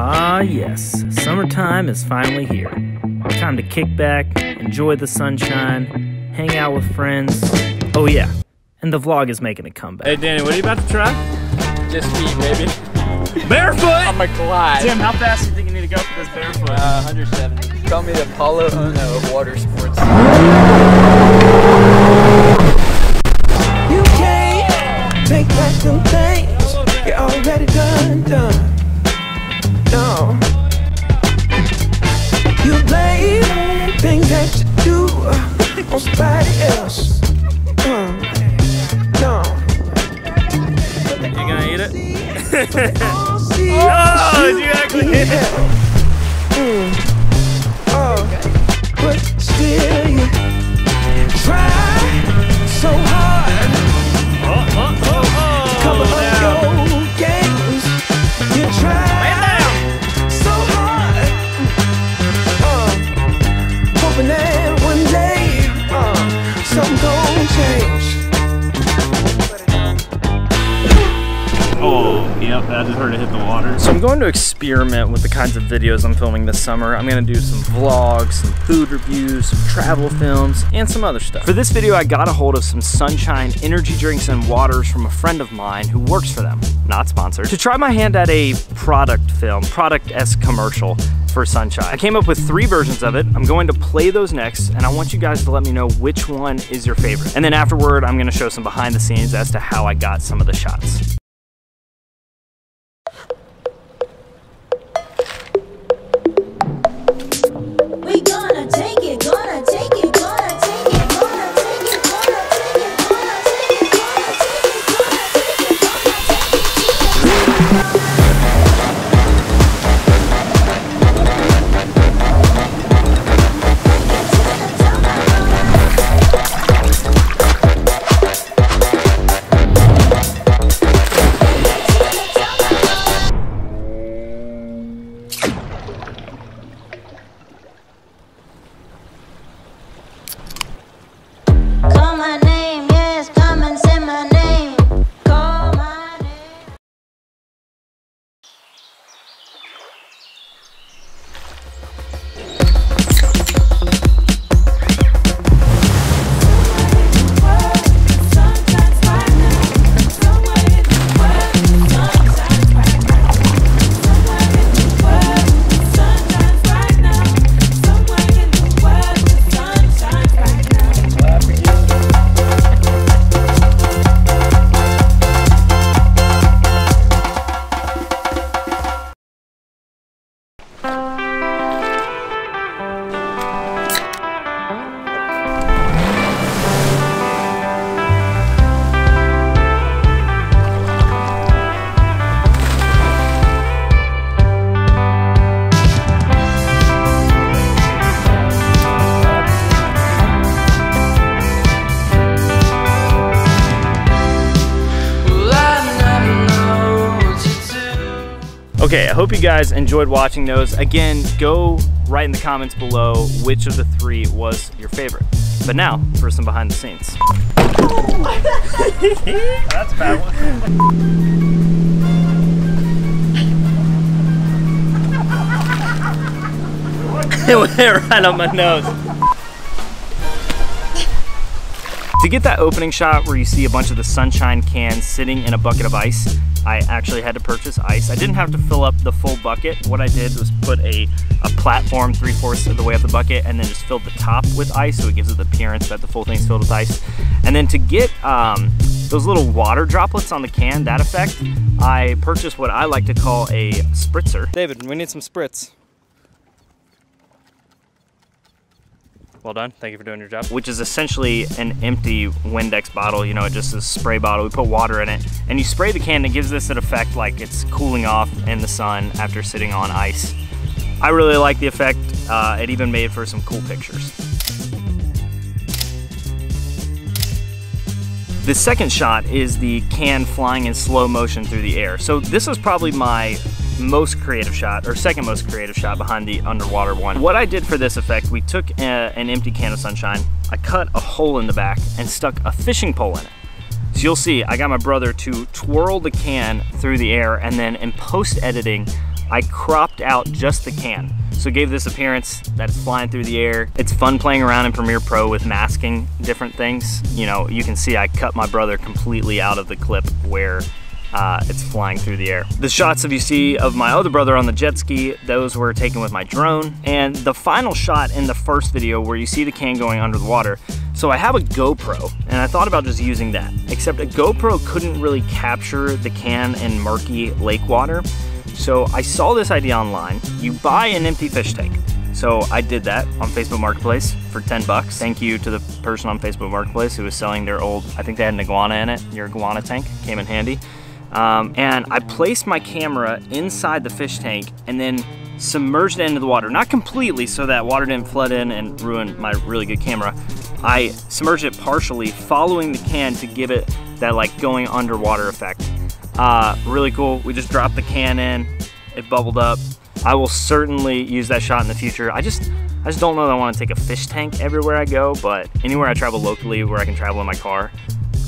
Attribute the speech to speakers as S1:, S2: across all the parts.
S1: Ah yes, summertime is finally here. Time to kick back, enjoy the sunshine, hang out with friends. Oh yeah, and the vlog is making a comeback.
S2: Hey Danny, what are you about to try?
S3: Just speed, baby.
S2: Barefoot!
S3: I'm a glide.
S2: Tim, how fast do you think you need to go for this barefoot?
S3: 170. Call me the Paulo Ono of water sports.
S4: You can't take back some things. You're already done. No. You blame things that you do on somebody else. No.
S2: You gonna eat it?
S4: Oh,
S2: did you actually hit it?
S4: But still you try so hard. Cover up your games. You try so hard. Hoping that one day something gon' change.
S2: Oh, yep, I just heard it hit the water. So I'm going to experiment with the kinds of videos I'm filming this summer. I'm gonna do some vlogs, some food reviews, some travel films, and some other stuff. For this video, I got a hold of some Sunshine energy drinks and waters from a friend of mine who works for them, not sponsored, to try my hand at a product-esque commercial for Sunshine. I came up with 3 versions of it. I'm going to play those next, and I want you guys to let me know which one is your favorite. And then afterward, I'm gonna show some behind the scenes as to how I got some of the shots. Okay, I hope you guys enjoyed watching those. Again, go write in the comments below which of the 3 was your favorite. But now, for some behind the scenes. That's a bad one. It went right on my nose. To get that opening shot where you see a bunch of the Sunshine cans sitting in a bucket of ice, I actually had to purchase ice. I didn't have to fill up the full bucket. What I did was put a platform 3/4 of the way up the bucket and then just filled the top with ice so it gives it the appearance that the full thing's filled with ice. And then to get those little water droplets on the can, that effect, I purchased what I like to call a spritzer. David, we need some spritz. Well done, thank you for doing your job. Which is essentially an empty Windex bottle, you know, it just is a spray bottle. We put water in it, and you spray the can, and it gives this an effect like it's cooling off in the sun after sitting on ice. I really like the effect. It even made for some cool pictures. The second shot is the can flying in slow motion through the air. So this is probably my most creative shot, or second most creative shot behind the underwater one. What I did for this effect, we took an empty can of Sunshine, I cut a hole in the back and stuck a fishing pole in it. So you'll see, I got my brother to twirl the can through the air, and then in post-editing, I cropped out just the can. So it gave this appearance that it's flying through the air. It's fun playing around in Premiere Pro with masking different things. You know, you can see I cut my brother completely out of the clip where it's flying through the air. The shots that you see of my other brother on the jet ski, those were taken with my drone. And the final shot in the first video where you see the can going under the water, so I have a GoPro and I thought about just using that, except a GoPro couldn't really capture the can in murky lake water. So I saw this idea online. You buy an empty fish tank. So I did that on Facebook Marketplace for 10 bucks. Thank you to the person on Facebook Marketplace who was selling their old, I think they had an iguana in it, your iguana tank, came in handy. And I placed my camera inside the fish tank and then submerged it into the water. Not completely so that water didn't flood in and ruin my really good camera. I submerged it partially, following the can to give it that like going underwater effect. Really cool. We just dropped the can in, it bubbled up. I will certainly use that shot in the future. I just don't know that I want to take a fish tank everywhere I go, but anywhere I travel locally where I can travel in my car,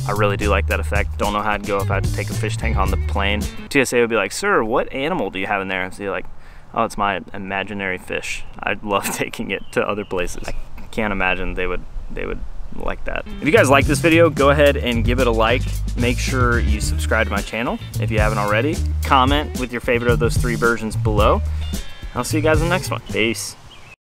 S2: I really do like that effect. Don't know how I'd go if I had to take a fish tank on the plane. TSA would be like, sir, what animal do you have in there? So you're like, oh, it's my imaginary fish. I'd love taking it to other places. I can't imagine they would like that. If you guys like this video, go ahead and give it a like. Make sure you subscribe to my channel if you haven't already. Comment with your favorite of those 3 versions below. I'll see you guys in the next one. Peace.